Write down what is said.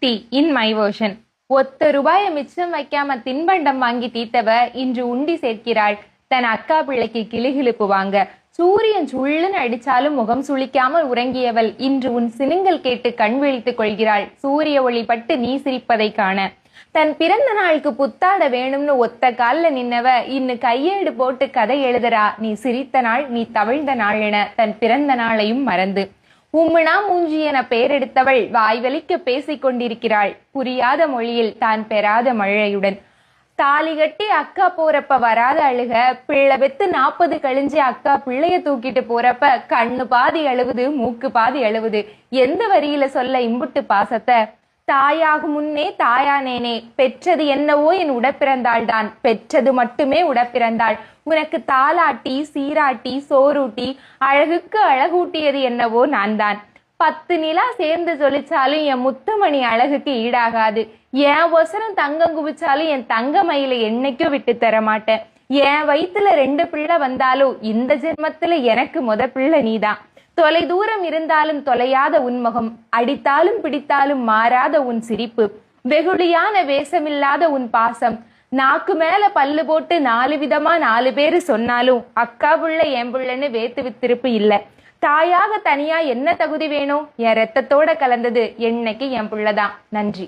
50 in my version. ஒத்த ரூபாய மிச்சம் வைக்காம தின்பண்டம் வாங்கி தீத்தவ இன்று உண்டி சேர்க்கிறாள். தன் அக்கா பிள்ளைக்கு கிளுகிழுப்பு வாங்க. சூரியன் சுள்ளுன்னு அடிச்சாலும் முகம் சுளிக்காமல் உறங்கியவள் இன்று உன் சினுங்கல் கேட்டு கண் விழித்துக் கொள்கிறாள். சூரிய ஒளி பட்டு நீ சிரிப்பதை காண. தன் பிறந்த நாளுக்கு புத்தாட வேணும்னு ஒத்த கால்ல நின்னவ இன்னு கையேடு போட்டு கதை எழுதுறா. நீ சிரித்த நாள், நீ தவிழ்ந்த நாள் என தன் பிறந்த நாளையும் மறந்து. உம்முனா மூஞ்சி என பெயரெடுத்தவள் வாய்வலிக்க பேசிக் கொண்டிருக்கிறாள். புரியாத மொழியில் தான் பெறாத மழையுடன். தாலி கட்டி அக்கா போறப்ப வராத அழுக, பிள்ளை பெத்து 40 கழிஞ்சு அக்கா பிள்ளைய தூக்கிட்டு போறப்ப கண்ணு பாதி அழுவுது, மூக்கு பாதி அழுவுது. எந்த வரியில சொல்ல இம்புட்டு பாசத்தை? தாயாகும் முன்னே தாயானேனே, பெற்றது என்னவோ என் உடப்பிறந்தாள்தான், பெற்றது மட்டுமே உடப்பிறந்தாள். உனக்கு தாலாட்டி சீராட்டி சோறூட்டி அழகுக்கு அழகூட்டியது என்னவோ நான் தான். 10 நிலா சேர்ந்து ஜொலிச்சாலும் என் முத்துமணி அழகுக்கு ஈடாகாது. என் ஒசரம் தங்கம் குவிச்சாலும் என் தங்க மயில என்னைக்கும் விட்டு தர மாட்டேன். என் வயிற்றுல 2 பிள்ளை வந்தாலும் இந்த ஜென்மத்துல எனக்கு பிள்ளை நீதான். தொலை தூரம் இருந்தாலும் தொலையாத உன்முகம், அடித்தாலும் பிடித்தாலும் மாறாத உன் சிரிப்பு, வெகுளியான வேஷமில்லாத உன் பாசம், நாக்கு மேல பல்லு போட்டு 4 விதமா 4 பேரு சொன்னாலும் அக்கா புள்ள என் புள்ளன்னு வேத்து வித்திருப்பு இல்ல. தாயாக தனியா என்ன தகுதி வேணும்? என் ரத்தத்தோட கலந்தது என்னைக்கு என் புள்ளதான். நன்றி.